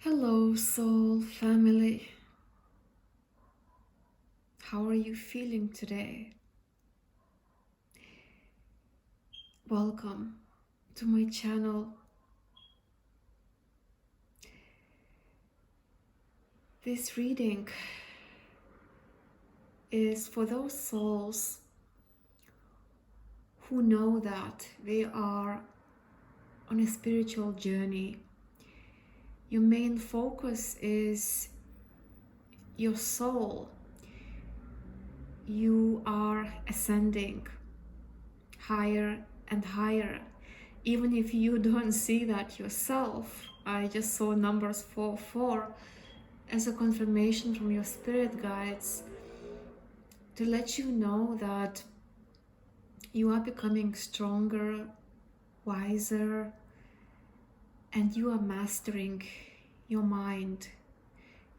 Hello, soul family. How are you feeling today? Welcome to my channel. This reading is for those souls who know that they are on a spiritual journey. Your main focus is your soul. You are ascending higher and higher. Even if you don't see that yourself, I just saw numbers 4 as a confirmation from your spirit guides to let you know that you are becoming stronger, wiser, and you are mastering your mind,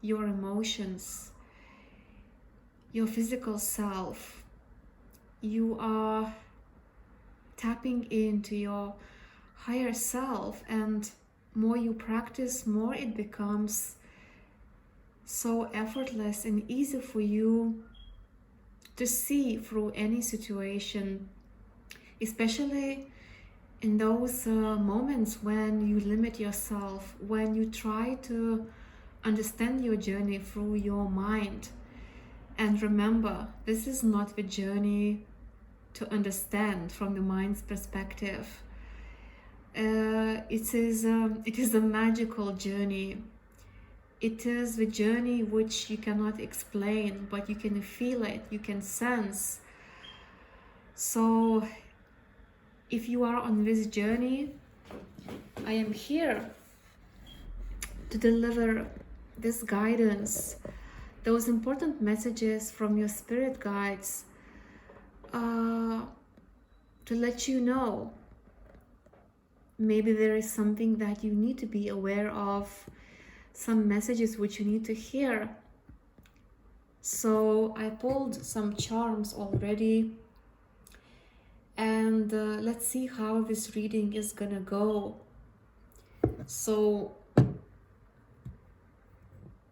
your emotions, your physical self. You are tapping into your higher self, and more you practice, more it becomes so effortless and easy for you to see through any situation, especially in those moments when you limit yourself, when you try to understand your journey through your mind. And remember, this is not the journey to understand from the mind's perspective. It is a magical journey. It is the journey which you cannot explain, but you can feel it, you can sense. So if you are on this journey, I am here to deliver this guidance, those important messages from your spirit guides, to let you know maybe there is something that you need to be aware of, some messages which you need to hear. So I pulled some charms already, and let's see how this reading is gonna go. So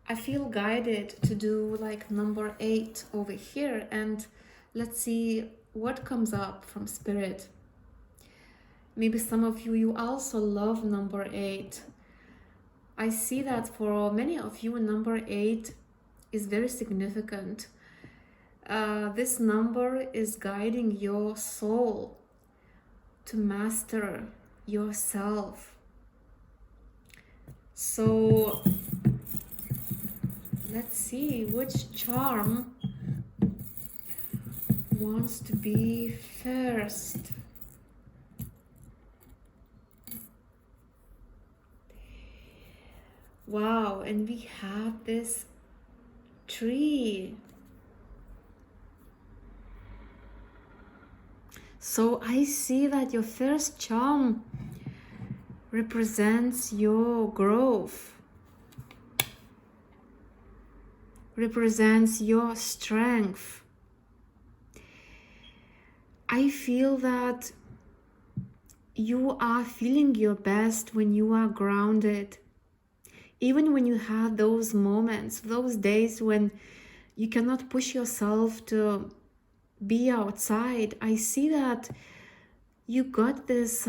I feel guided to do like number 8 over here, and let's see what comes up from spirit. Maybe some of you also love number 8. I see that for many of you, number 8 is very significant. This number is guiding your soul to master yourself. So let's see which charm wants to be first. Wow, and we have this tree. So I see that your first charm represents your growth, represents your strength. I feel that you are feeling your best when you are grounded. Even when you have those moments, those days when you cannot push yourself to be outside, I see that you got this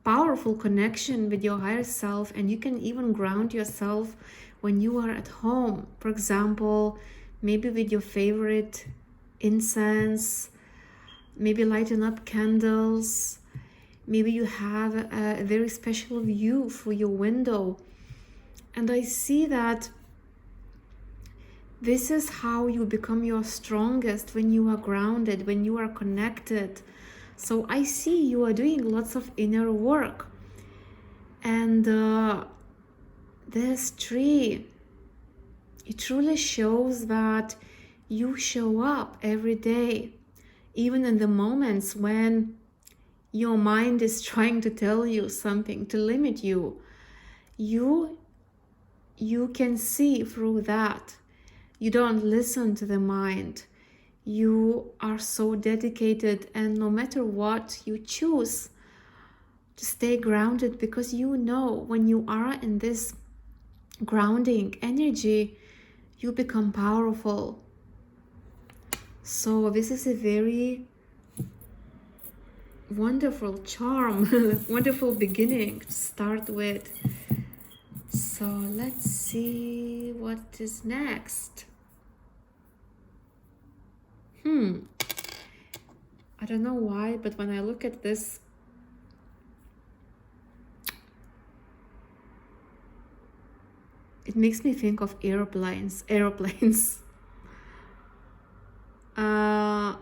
powerful connection with your higher self, and you can even ground yourself when you are at home. For example, maybe with your favorite incense, maybe lighten up candles. Maybe you have a very special view through your window. And I see that this is how you become your strongest, when you are grounded, when you are connected. So I see you are doing lots of inner work. And this tree, it truly shows that you show up every day, even in the moments when your mind is trying to tell you something, to limit you. You can see through that. You don't listen to the mind. You are so dedicated, and no matter what you choose, to stay grounded, because you know when you are in this grounding energy, you become powerful. So this is a very wonderful charm, wonderful beginning to start with. So let's see what is next. I don't know why, but when I look at this, it makes me think of airplanes. uh,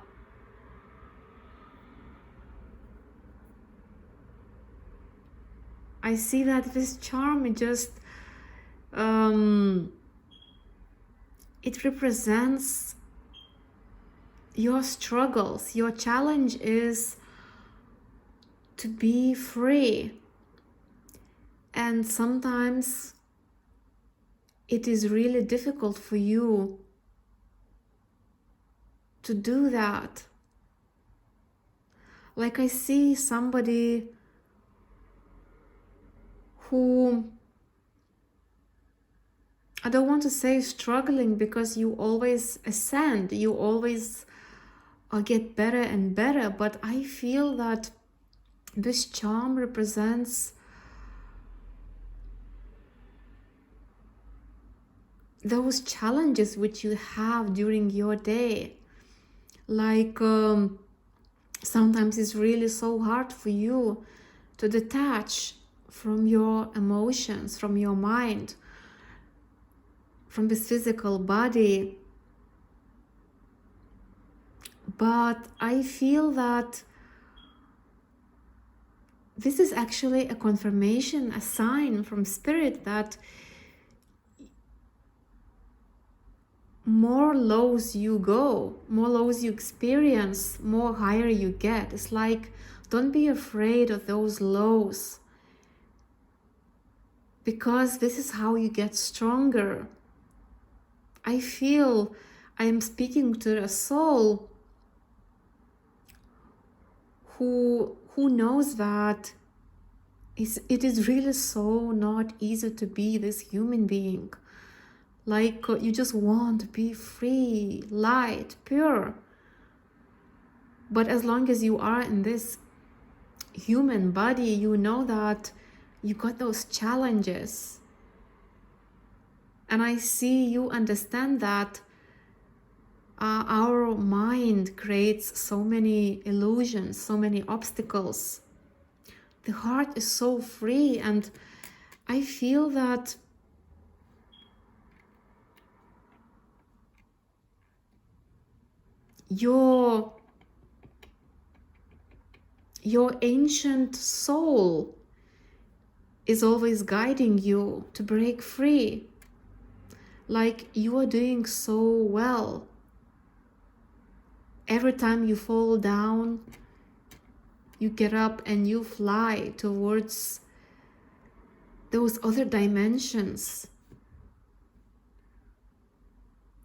I see that this charm just it represents your struggles. Your challenge is to be free, and sometimes it is really difficult for you to do that. Like, I see somebody who, I don't want to say struggling, because you always ascend, you always get better and better, but I feel that this charm represents those challenges which you have during your day. Like, sometimes it's really so hard for you to detach from your emotions, from your mind, from this physical body. But I feel that this is actually a confirmation, a sign from Spirit that more lows you go, more lows you experience, more higher you get. It's like, don't be afraid of those lows, because this is how you get stronger. I feel I am speaking to a soul who knows that it is really so not easy to be this human being. Like, you just want to be free, light, pure. But as long as you are in this human body, you know that you got those challenges. And I see you understand that our mind creates so many illusions, so many obstacles. The heart is so free, and I feel that your ancient soul is always guiding you to break free. Like, you are doing so well. Every time you fall down, you get up and you fly towards those other dimensions.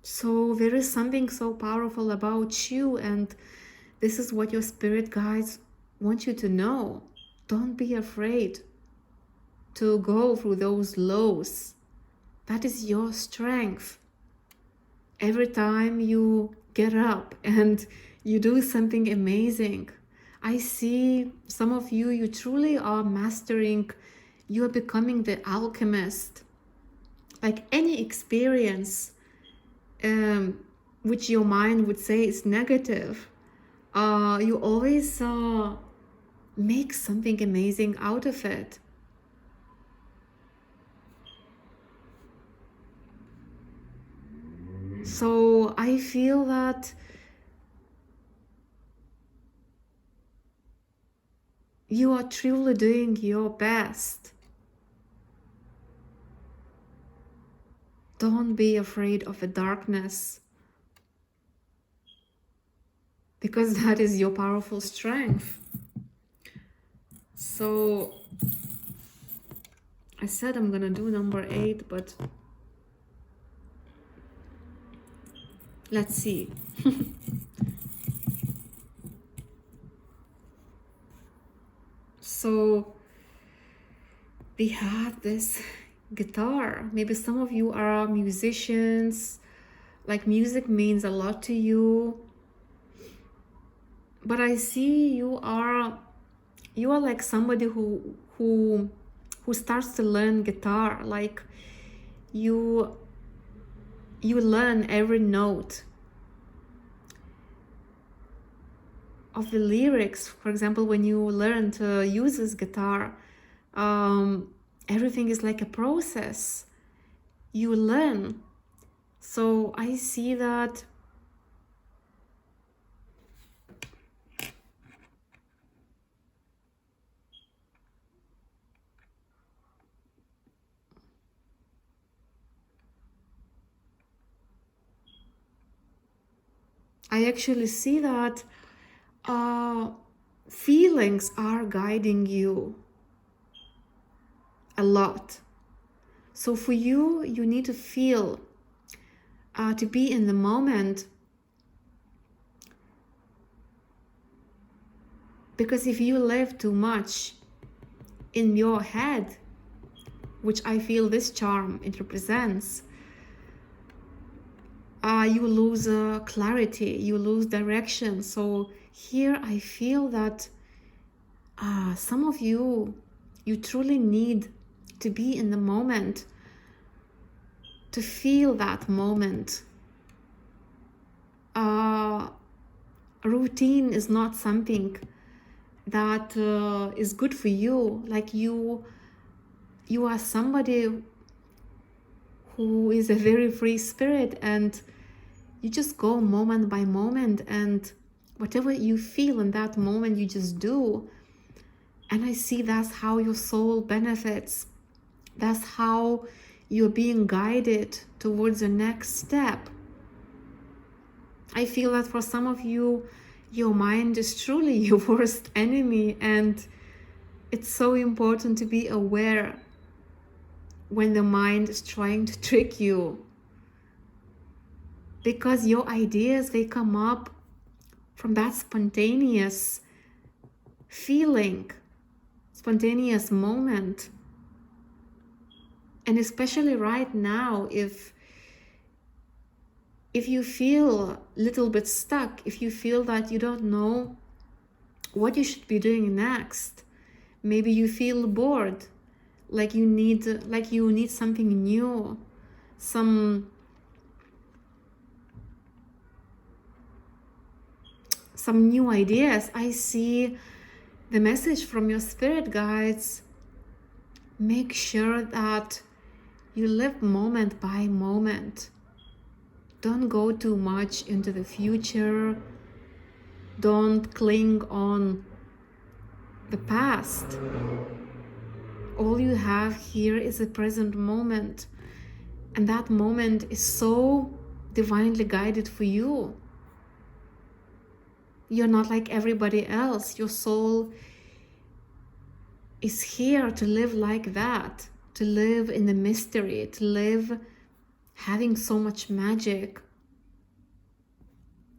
So there is something so powerful about you, and this is what your spirit guides want you to know. Don't be afraid to go through those lows. That is your strength. Every time you get up and you do something amazing, I see some of you, you truly are mastering, you are becoming the alchemist. Like, any experience which your mind would say is negative, you always make something amazing out of it. So I feel that you are truly doing your best. Don't be afraid of the darkness, because that is your powerful strength. So I said I'm gonna do number 8, but let's see. So we have this guitar. Maybe some of you are musicians, like music means a lot to you. But I see you are like somebody who starts to learn guitar. Like you learn every note of the lyrics. For example, when you learn to use this guitar, everything is like a process. You learn. So I see that I actually see that feelings are guiding you a lot. So for you, you need to feel, to be in the moment. Because if you live too much in your head, which I feel this charm it represents, you lose clarity, you lose direction. So here I feel that some of you truly need to be in the moment, to feel that moment. Routine is not something that is good for you. Like you are somebody who is a very free spirit, and you just go moment by moment, and whatever you feel in that moment, you just do. And I see that's how your soul benefits. That's how you're being guided towards the next step. I feel that for some of you, your mind is truly your worst enemy, and it's so important to be aware when the mind is trying to trick you. Because your ideas, they come up from that spontaneous feeling, spontaneous moment. And especially right now, if you feel a little bit stuck, if you feel that you don't know what you should be doing next, maybe you feel bored, like you need something new, some new ideas. I see the message from your spirit guides. Make sure that you live moment by moment. Don't go too much into the future. Don't cling on the past. All you have here is a present moment, and that moment is so divinely guided for you. You're not like everybody else. Your soul is here to live like that, to live in the mystery, to live having so much magic.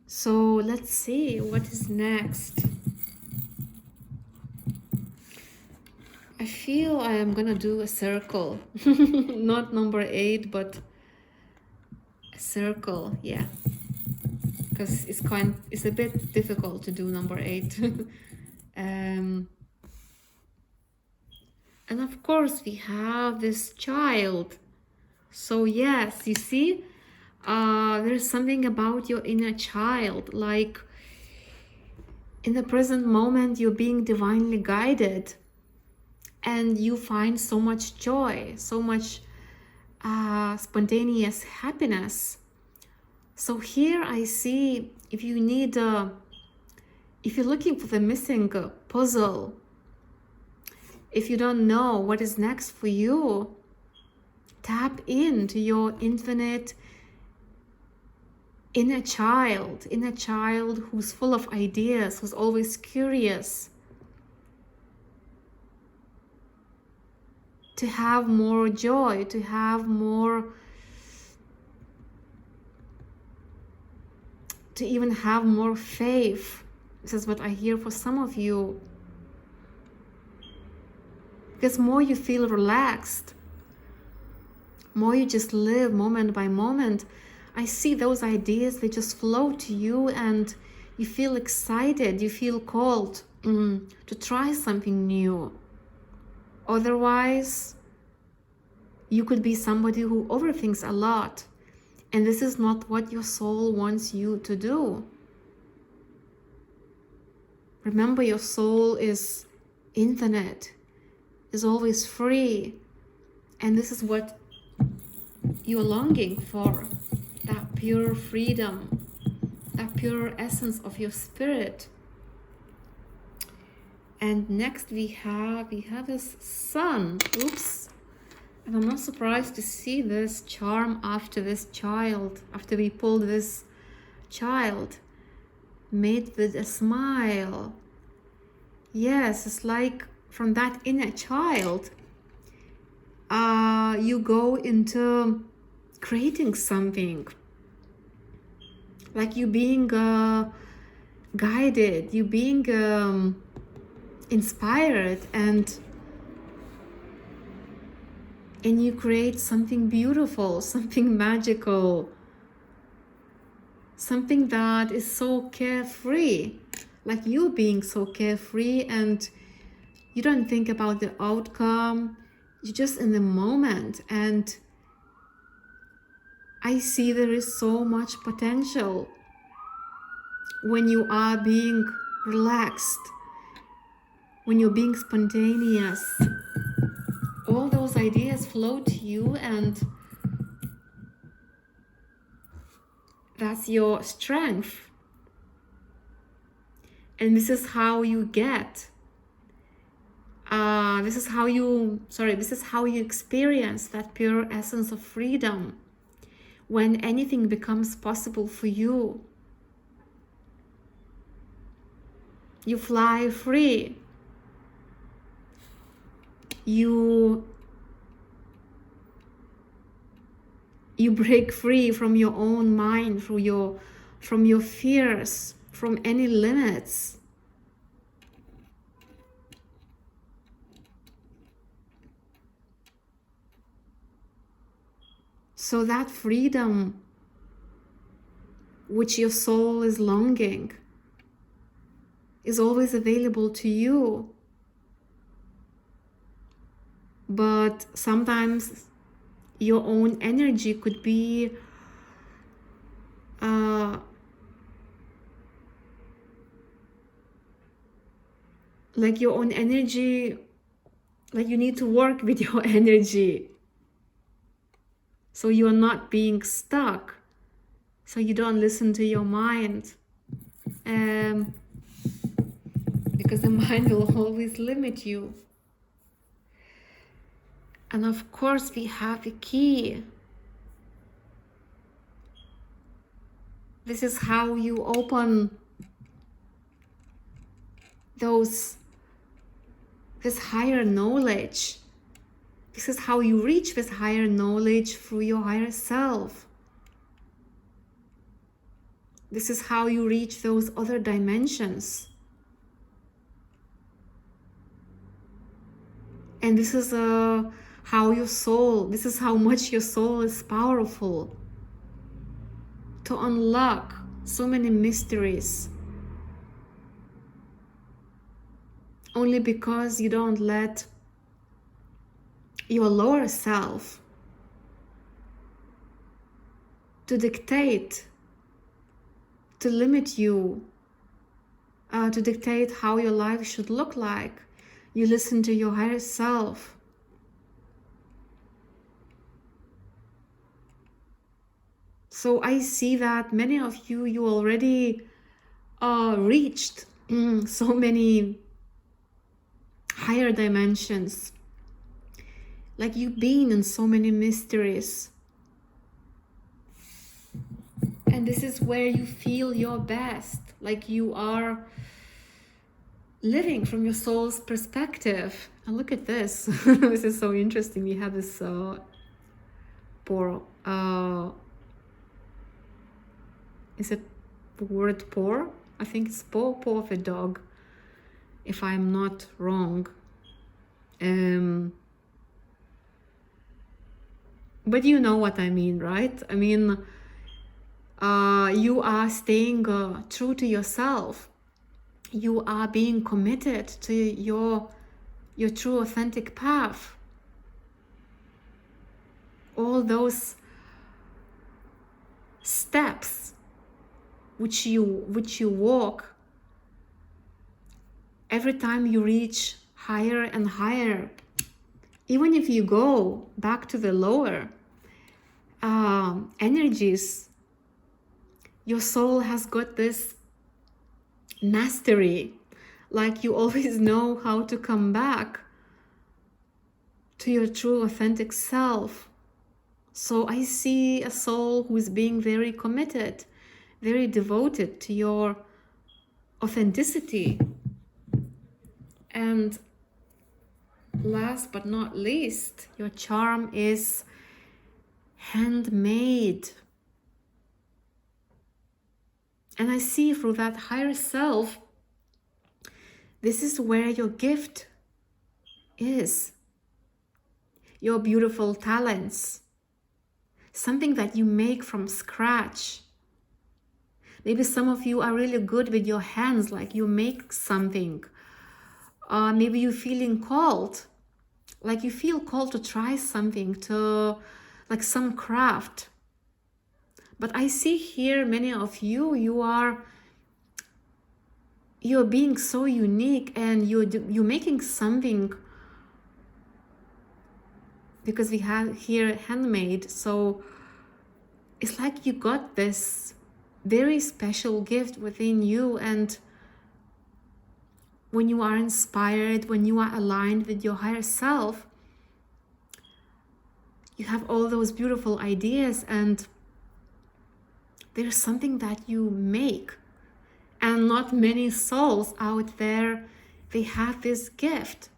So let's see what is next. I feel I am gonna do a circle. Not number 8, but a circle, yeah. Because it's a bit difficult to do number 8. And of course we have this child. So yes, you see, there's something about your inner child. Like in the present moment, you're being divinely guided, and you find so much joy, so much spontaneous happiness. So here I see, if you need, if you're looking for the missing puzzle, if you don't know what is next for you, tap into your infinite inner child who's full of ideas, who's always curious, to have more joy, to have more, to even have more faith. This is what I hear for some of you. Because more you feel relaxed, more you just live moment by moment, I see those ideas, they just flow to you and you feel excited, you feel called to try something new. Otherwise, you could be somebody who overthinks a lot, and this is not what your soul wants you to do. Remember, your soul is infinite, is always free, and this is what you're longing for, that pure freedom, that pure essence of your spirit. And next we have this sun. Oops. And I'm not surprised to see this charm after this child, after we pulled this child, made with a smile. Yes, it's like from that inner child, you go into creating something, like you being guided, you being inspired, and you create something beautiful, something magical, something that is so carefree, like you being so carefree, and you don't think about the outcome, you're just in the moment. And I see there is so much potential when you are being relaxed, when you're being spontaneous. All those ideas flow to you, and that's your strength. And this is how you get, this is how you experience that pure essence of freedom, when anything becomes possible for you. You fly free. You break free from your own mind, from your fears, from any limits. So that freedom which your soul is longing is always available to you. But sometimes your own energy could be like your own energy, like you need to work with your energy, so you're not being stuck, so you don't listen to your mind, because the mind will always limit you. And of course we have the key. This is how you open this higher knowledge. This is how you reach this higher knowledge through your higher self. This is how you reach those other dimensions. And this is this is how much your soul is powerful to unlock so many mysteries. Only because you don't let your lower self to dictate, to limit you, to dictate how your life should look like. You listen to your higher self. So I see that many of you already reached so many higher dimensions. Like you've been in so many mysteries. And this is where you feel your best. Like you are living from your soul's perspective. And look at this. This is so interesting. We have this poor, is it the word poor? I think it's paw of a dog, if I'm not wrong. But you know what I mean, right? I mean, you are staying true to yourself. You are being committed to your true authentic path. All those steps which you walk, every time you reach higher and higher, even if you go back to the lower energies, your soul has got this mastery, like you always know how to come back to your true authentic self. So I see a soul who is being very committed, very devoted to your authenticity. And last but not least, your charm is handmade. And I see through that higher self, this is where your gift is. Your beautiful talents. Something that you make from scratch. Maybe some of you are really good with your hands, like you make something. Maybe you're feeling called, like you feel called to try something, to like some craft. But I see here many of you, you're being so unique, and you're making something, because we have here handmade. So it's like you got this very special gift within you, and when you are inspired, when you are aligned with your higher self, you have all those beautiful ideas, and there's something that you make. And not many souls out there, they have this gift.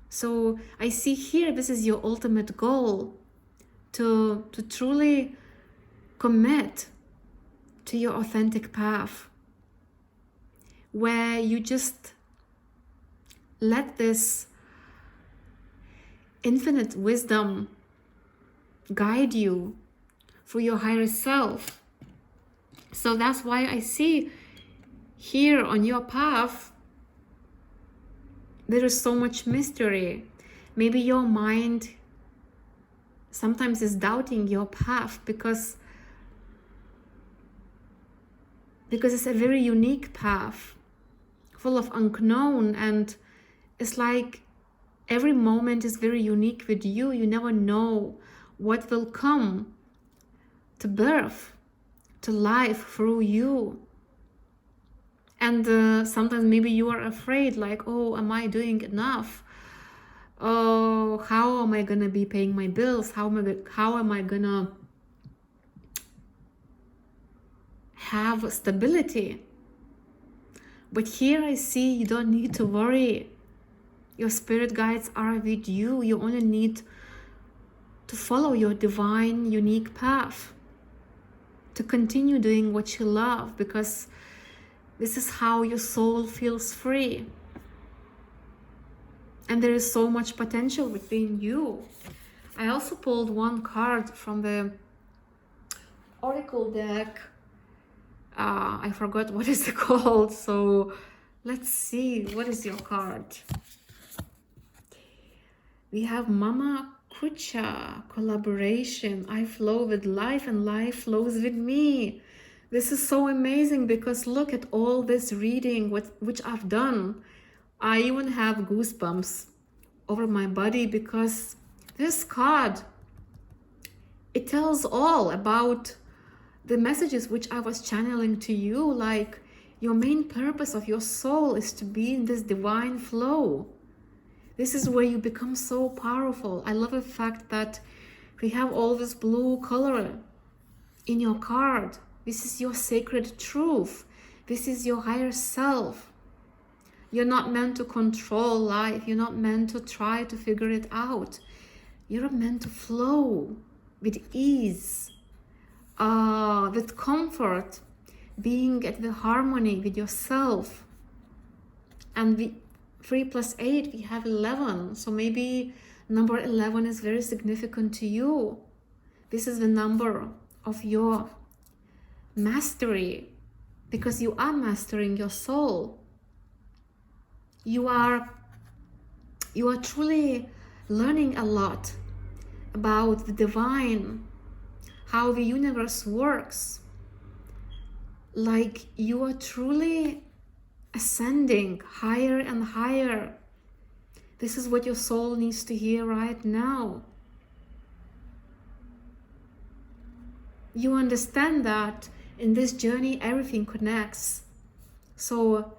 So I see here, this is your ultimate goal, to truly commit to your authentic path, where you just let this infinite wisdom guide you through your higher self. So that's why I see here on your path, there is so much mystery. Maybe your mind sometimes is doubting your path because it's a very unique path, full of unknown, and it's like every moment is very unique with you. You never know what will come to birth, to life through you. And sometimes maybe you are afraid, like, oh, am I doing enough? Oh, how am I gonna be paying my bills? How am I gonna have stability? But here I see you don't need to worry. Your spirit guides are with you. You only need to follow your divine, unique path, to continue doing what you love, because this is how your soul feels free. And there is so much potential within you. I also pulled one card from the Oracle deck. I forgot what is it called. So let's see, what is your card? We have Mama Kucha, collaboration. I flow with life and life flows with me. This is so amazing, because look at all this reading which I've done. I even have goosebumps over my body, because this card, it tells all about the messages which I was channeling to you. Like, your main purpose of your soul is to be in this divine flow. This is where you become so powerful. I love the fact that we have all this blue color in your card. This is your sacred truth. This is your higher self. You're not meant to control life. You're not meant to try to figure it out. You're meant to flow with ease, with comfort, being at the harmony with yourself. And 3 plus 8, we have 11. So maybe number 11 is very significant to you. This is the number of your mastery, because you are mastering your soul. You are truly learning a lot about the divine, how the universe works. Like, you are truly ascending higher and higher. This is what your soul needs to hear right now. You understand that in this journey everything connects. So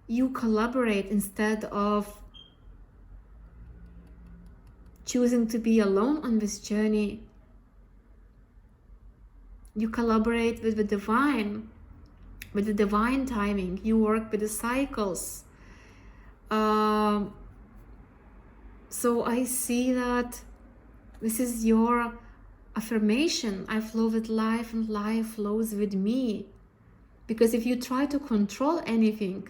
you collaborate instead of choosing to be alone on this journey. You collaborate with the divine timing. You work with the cycles. So I see that this is your affirmation. I flow with life and life flows with me. Because if you try to control anything,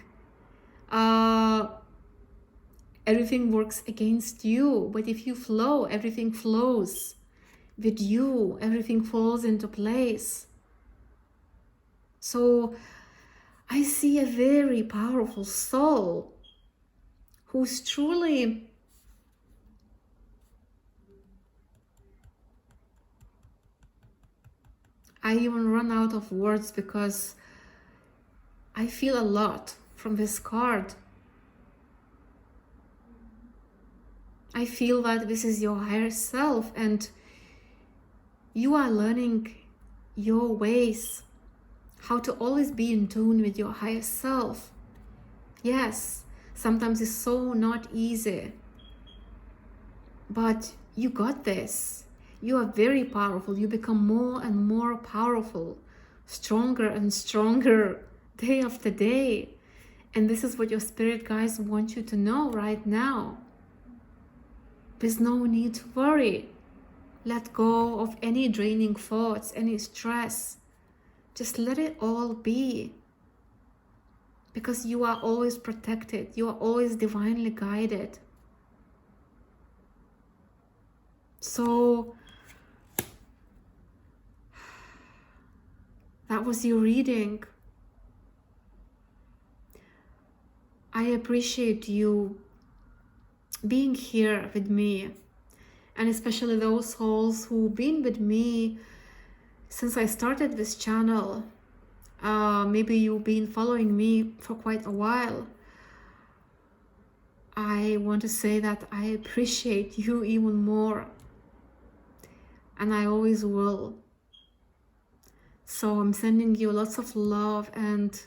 everything works against you. But if you flow, everything flows with you. Everything falls into place. So I see a very powerful soul who's truly I even run out of words because I feel a lot from this card. I feel that this is your higher self and you are learning your ways, how to always be in tune with your higher self. Yes, sometimes it's so not easy, but you got this. You are very powerful. You become more and more powerful, stronger and stronger day after day. And this is what your spirit guides want you to know right now. There's no need to worry. Let go of any draining thoughts, any stress. Just let it all be. Because you are always protected. You are always divinely guided. So that was your reading. I appreciate you being here with me, and especially those souls who've been with me since I started this channel. Maybe you've been following me for quite a while. I want to say that I appreciate you even more, and I always will. So I'm sending you lots of love and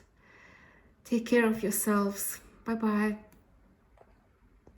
take care of yourselves. Bye bye.